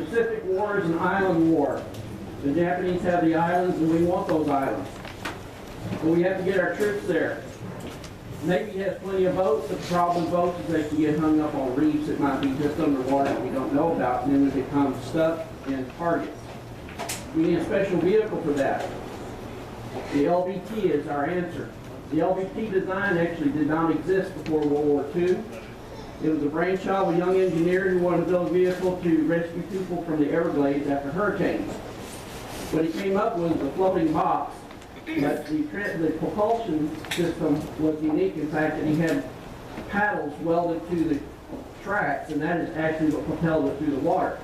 Pacific War is an island war. The Japanese have the islands and we want those islands. But we have to get our troops there. Navy has plenty of boats, but the problem with boats is they can get hung up on reefs that might be just underwater that we don't know about, and then we become stuck in targets. We need a special vehicle for that. The LBT is our answer. The LBT design actually did not exist before World War II. It was a brainchild of a young engineer who wanted to build a vehicle to rescue people from the Everglades after hurricanes. What he came up with was a floating box, but the propulsion system was unique in fact that he had paddles welded to the tracks, and that is actually what propelled it through the water.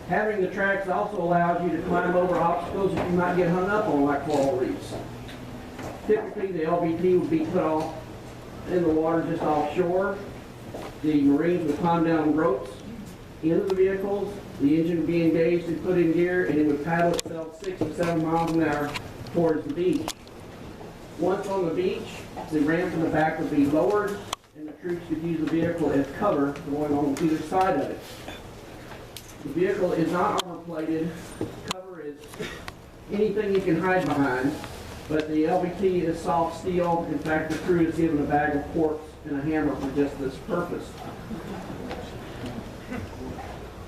Having the tracks also allows you to climb over obstacles that you might get hung up on, like coral reefs. Typically, the LBT would be put off in the water just offshore. The Marines would climb down ropes into the vehicles. The engine would be engaged and put in gear, and it would paddle itself 6 or 7 miles an hour towards the beach. Once on the beach, the ramp in the back would be lowered, and the troops could use the vehicle as cover going on either side of it. The vehicle is not armor-plated. Cover is anything you can hide behind, but the LBT is soft steel. In fact, the crew is given a bag of corks and a hammer for just this purpose.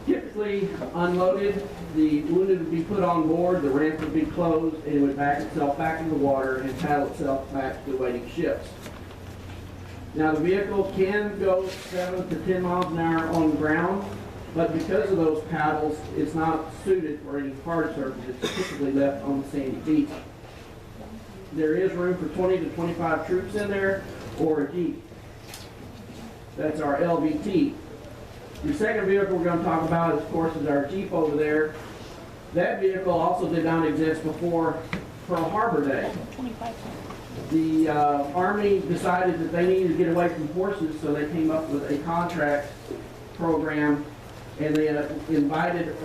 Typically unloaded, the wounded would be put on board, the ramp would be closed, and it would back itself back into the water and paddle itself back to the waiting ships. Now the vehicle can go 7 to 10 miles an hour on the ground, but because of those paddles, it's not suited for any hard surface. It's typically left on the sandy beach. There is room for 20 to 25 troops in there, or a Jeep. That's our LBT. The second vehicle we're going to talk about, of course, is our Jeep over there. That vehicle also did not exist before Pearl Harbor Day. The Army decided that they needed to get away from horses, so they came up with a contract program, and they invited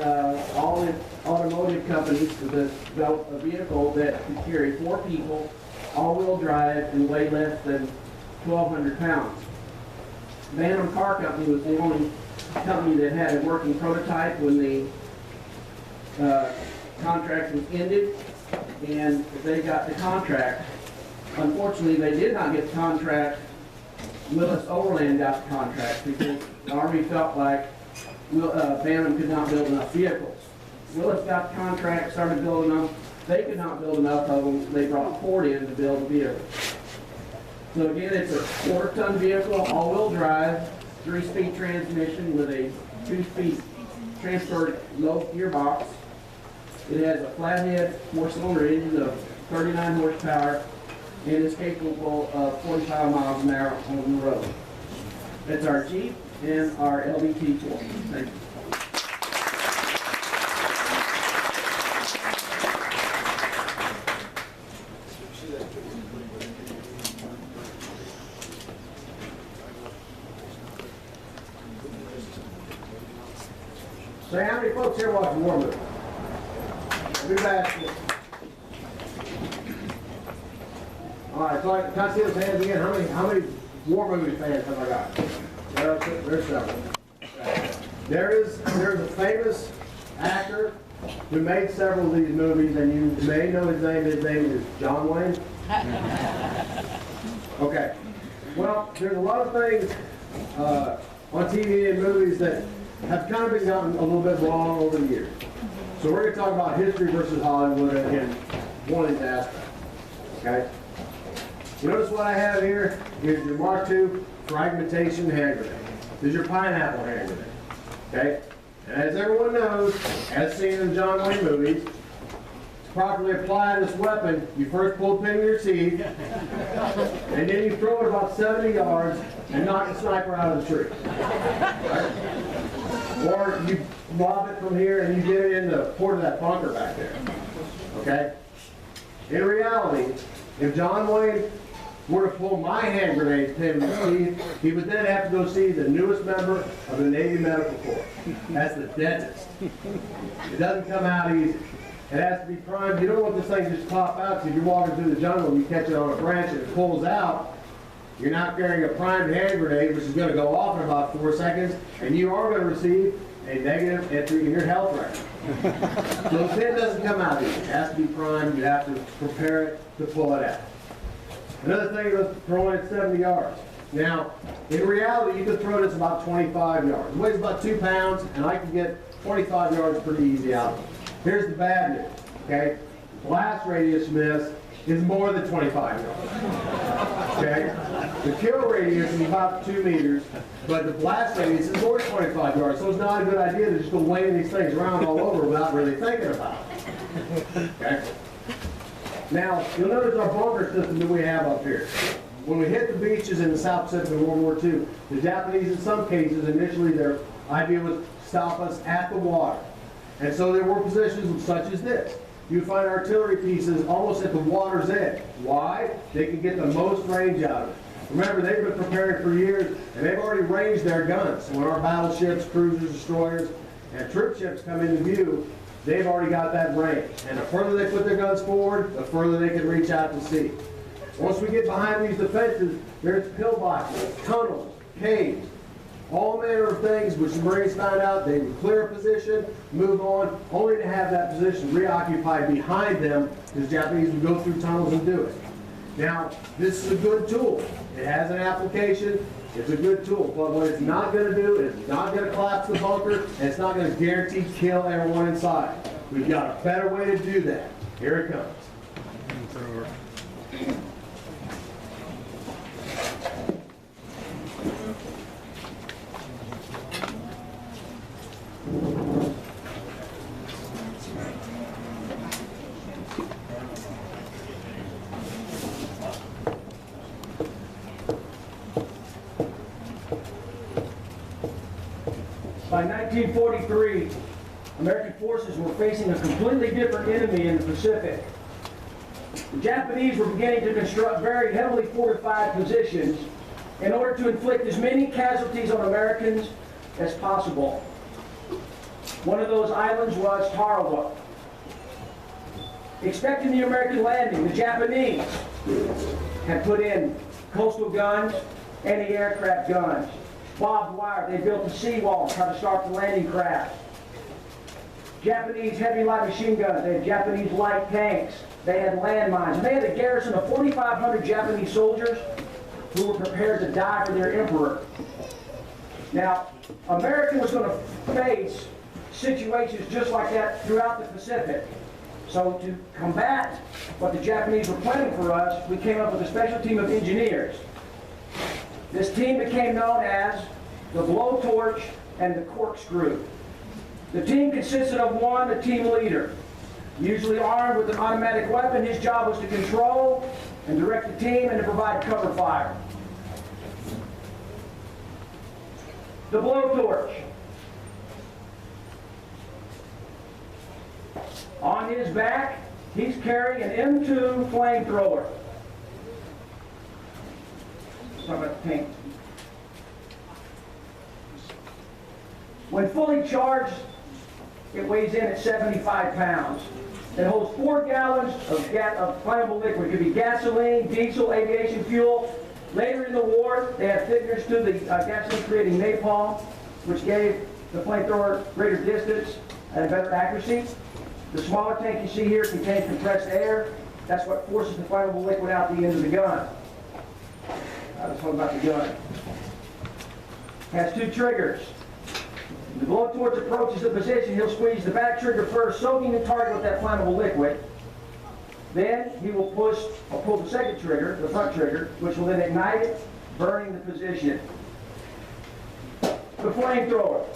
all the automotive companies to develop a vehicle that could carry 4 people, all-wheel drive, and weigh less than 1,200 pounds. Bantam Car Company was the only company that had a working prototype when the contract was ended, and they got the contract. Unfortunately, they did not get the contract. Willis Overland got the contract because the Army felt like Bantam could not build enough vehicles. Willis got the contract, started building them. They could not build enough of them. They brought Ford in to build the vehicle. So again, it's a 4-ton vehicle, all-wheel drive, 3-speed transmission with a 2-speed transfer low gearbox. It has a flathead 4-cylinder engine of 39 horsepower and is capable of 45 miles an hour on the road. That's our Jeep and our LBT tool. Thank you. Say, how many folks here watch war movies? Who's asking? All right, so can I see those hands again? How many war movie fans have I got? There's several. There's a famous actor who made several of these movies, and you may know his name. His name is John Wayne. Okay. Well, there's a lot of things on TV and movies that have kind of been gotten a little bit wrong over the years. So we're going to talk about history versus Hollywood in one of these aspects. Okay? You notice what I have here? Here's your Mark II fragmentation hand grenade. This is your pineapple hand grenade. Okay? And as everyone knows, as seen in John Wayne movies, to properly apply this weapon, you first pull the pin in your teeth, and then you throw it about 70 yards and knock the sniper out of the tree. Right? Or you lob it from here and you get it in the port of that bunker back there. Okay? In reality, if John Wayne were to pull my hand grenade pin in his teeth, he would then have to go see the newest member of the Navy Medical Corps. That's the dentist. It doesn't come out easy. It has to be primed. You don't want this thing to just pop out, because if you're walking through the jungle and you catch it on a branch and it pulls out, you're not carrying a primed hand grenade, which is going to go off in about 4 seconds, and you are going to receive a negative entry in your health record. So the pin doesn't come out easy. It has to be primed. You have to prepare it to pull it out. Another thing is throwing it 70 yards. Now, in reality, you could throw this about 25 yards. It weighs about 2 pounds, and I can get 25 yards pretty easy out of it. Here's the bad news, okay? Blast radius miss is more than 25 yards, okay? The kill radius is about 2 meters, but the blast radius is more than 25 yards, so it's not a good idea to just go laying these things around all over without really thinking about it, okay? Now, you'll notice our bunker system that we have up here. When we hit the beaches in the South Pacific in World War II, the Japanese, in some cases, initially their idea was to stop us at the water. And so there were positions such as this. You find artillery pieces almost at the water's edge. Why? They can get the most range out of it. Remember, they've been preparing for years, and they've already ranged their guns. So when our battleships, cruisers, destroyers, and troop ships come into view, they've already got that range. And the further they put their guns forward, the further they can reach out to sea. Once we get behind these defenses, there's pillboxes, tunnels, caves, all manner of things which the Marines found out. They would clear a position, move on, only to have that position reoccupied behind them, because the Japanese would go through tunnels and do it. Now, this is a good tool. It has an application. It's a good tool. But what it's not going to do is it's not going to collapse the bunker, and it's not going to guarantee kill everyone inside. We've got a better way to do that. Here it comes. By 1943, American forces were facing a completely different enemy in the Pacific. The Japanese were beginning to construct very heavily fortified positions in order to inflict as many casualties on Americans as possible. One of those islands was Tarawa. Expecting the American landing, the Japanese had put in coastal guns, anti-aircraft guns, barbed wire. They built a seawall to try to start the landing craft. Japanese heavy light machine guns. They had Japanese light tanks. They had landmines. And they had a garrison of 4,500 Japanese soldiers who were prepared to die for their emperor. Now, America was going to face situations just like that throughout the Pacific. So to combat what the Japanese were planning for us, we came up with a special team of engineers. This team became known as the Blowtorch and the Corkscrew. The team consisted of a team leader, usually armed with an automatic weapon. His job was to control and direct the team and to provide cover fire. The Blowtorch. On his back, he's carrying an M2 flamethrower. Talk about the tank. When fully charged, it weighs in at 75 pounds. It holds 4 gallons of flammable liquid. It could be gasoline, diesel, aviation fuel. Later in the war, they had figures to the gasoline creating napalm, which gave the flamethrower greater distance and better accuracy. The smaller tank you see here contains compressed air. That's what forces the flammable liquid out the end of the gun. Let's talk about the gun. It has 2 triggers. The blowtorch approaches the position. He'll squeeze the back trigger first, soaking the target with that flammable liquid. Then he will pull the second trigger, the front trigger, which will then ignite it, burning the position. The flamethrower.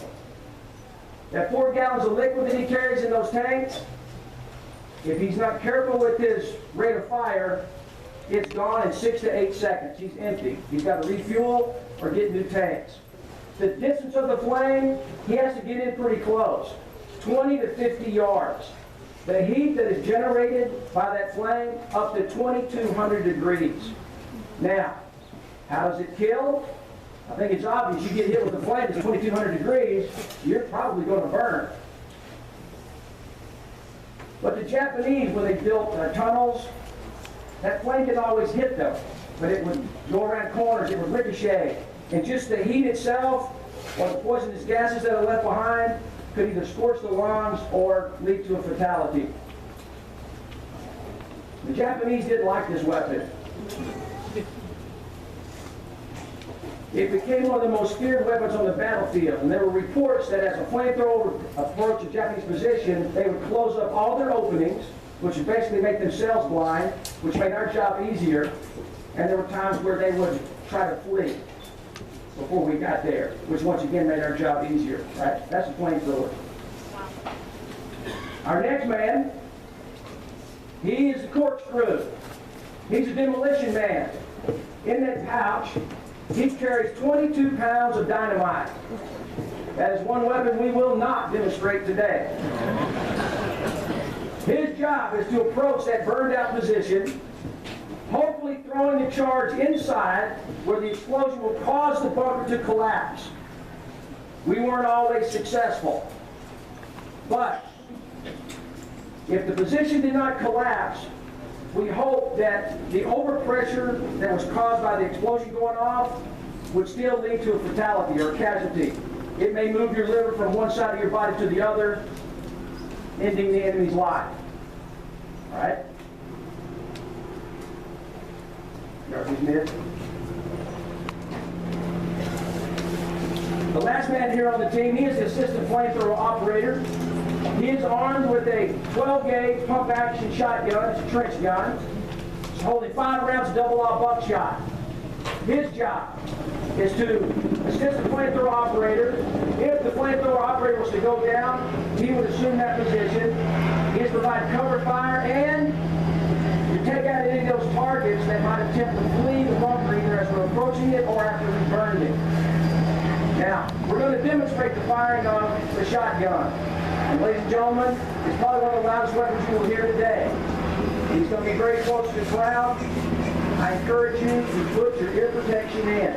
That 4 gallons of liquid that he carries in those tanks, if he's not careful with his rate of fire, it's gone in 6 to 8 seconds. He's empty. He's got to refuel or get new tanks. The distance of the flame, he has to get in pretty close, 20 to 50 yards. The heat that is generated by that flame, up to 2,200 degrees. Now, how does it kill? I think it's obvious. You get hit with a flame that's 2,200 degrees, you're probably going to burn. But the Japanese, when they built tunnels, that flame didn't always hit them, but it would go around corners, it would ricochet. And just the heat itself or the poisonous gases that are left behind could either scorch the lungs or lead to a fatality. The Japanese didn't like this weapon. It became one of the most feared weapons on the battlefield, and there were reports that as a flamethrower would approach a Japanese position, they would close up all their openings, which would basically make themselves blind, which made our job easier, and there were times where they would try to flee before we got there, which once again made our job easier, right? That's a flamethrower. Our next man, he is a corkscrew. He's a demolition man. In that pouch, he carries 22 pounds of dynamite. That is one weapon we will not demonstrate today. His job is to approach that burned out position, hopefully throwing the charge inside where the explosion will cause the bunker to collapse. We weren't always successful. But if the position did not collapse, we hope that the overpressure that was caused by the explosion going off would still lead to a fatality or a casualty. It may move your liver from one side of your body to the other, ending the enemy's life. All right? Darcy's mid. The last man here on the team, he is the assistant flamethrower operator. He is armed with a 12-gauge pump-action shotgun. It's a trench gun. It's holding 5 rounds of double-aught buckshot. His job is to assist the flamethrower operator. If the flamethrower operator was to go down, he would assume that position. He is to provide cover fire and to take out any of those targets that might attempt to flee the bunker either as we're approaching it or after we burned it. Now, we're going to demonstrate the firing on the shotgun. And ladies and gentlemen, it's probably one of the loudest weapons you will hear today. He's going to be very close to the crowd. I encourage you to put your ear protection in.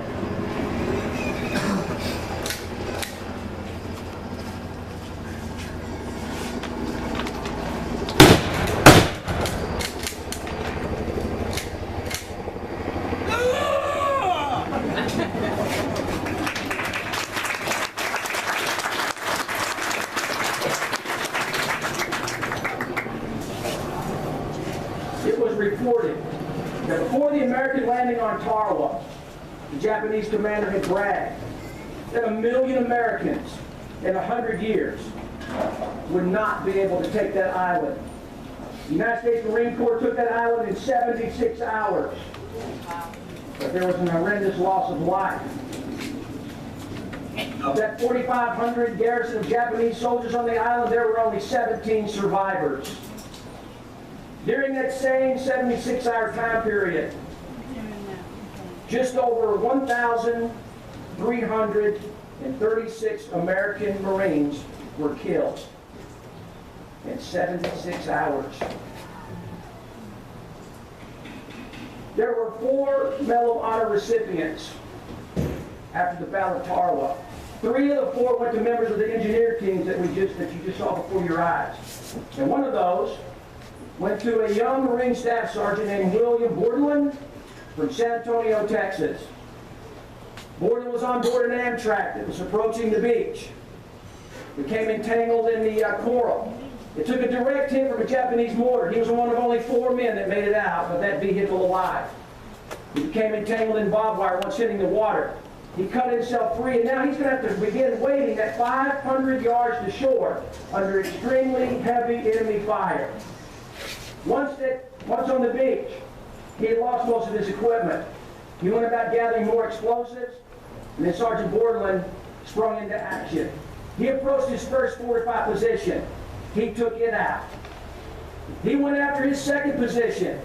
It was reported that before the American landing on Tarawa, the Japanese commander had bragged that 1 million Americans in 100 years would not be able to take that island. The United States Marine Corps took that island in 76 hours. But there was an horrendous loss of life. Of that 4,500 garrison of Japanese soldiers on the island, there were only 17 survivors. During that same 76-hour time period, just over 1,336 American Marines were killed in 76 hours. There were 4 Medal of Honor recipients after the Battle of Tarawa. 3 of the 4 went to members of the engineer teams that you just saw before your eyes. And one of those went to a young Marine Staff Sergeant named William Bordelin from San Antonio, Texas. Bordelin was on board an Amtrak that was approaching the beach. Became entangled in the coral. It took a direct hit from a Japanese mortar. He was one of only 4 men that made it out with that vehicle alive. He became entangled in barbed wire once hitting the water. He cut himself free, and now he's going to have to begin wading that 500 yards to shore under extremely heavy enemy fire. Once on the beach, he had lost most of his equipment. He went about gathering more explosives, and then Sergeant Bordelin sprung into action. He approached his first fortified position. He took it out. He went after his second position.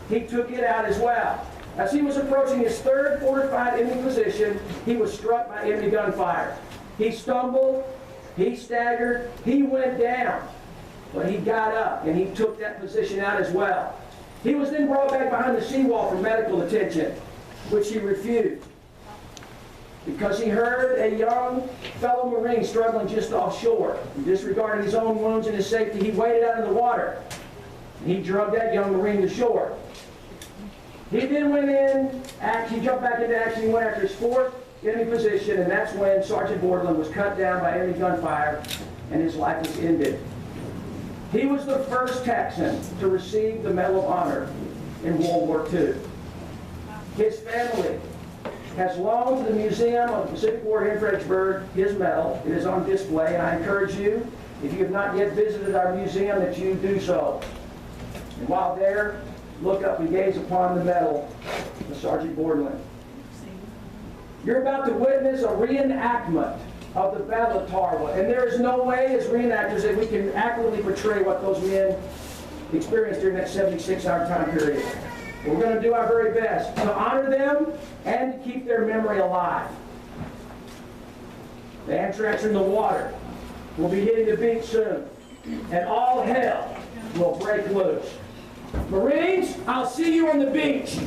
He took it out as well. As he was approaching his third fortified enemy position, he was struck by enemy gunfire. He stumbled, he staggered, he went down. But he got up and he took that position out as well. He was then brought back behind the seawall for medical attention, which he refused. Because he heard a young fellow Marine struggling just offshore. Disregarding his own wounds and his safety, he waded out in the water. He drugged that young Marine to shore. He then went in, he jumped back into action, he went after his fourth enemy position, and that's when Sergeant Bordelon was cut down by enemy gunfire, and his life was ended. He was the first Texan to receive the Medal of Honor in World War II. His family has loaned to the Museum of the Pacific War here in Fredericksburg his medal. It is on display, and I encourage you, if you have not yet visited our museum, that you do so. And while there, look up and gaze upon the medal of Sergeant Bordelon. You're about to witness a reenactment of the Battle of Tarawa, and there is no way as reenactors that we can accurately portray what those men experienced during that 76-hour time period. We're going to do our very best to honor them and to keep their memory alive. The Amtrak's in the water. We'll be hitting the beach soon, and all hell will break loose. Marines, I'll see you on the beach.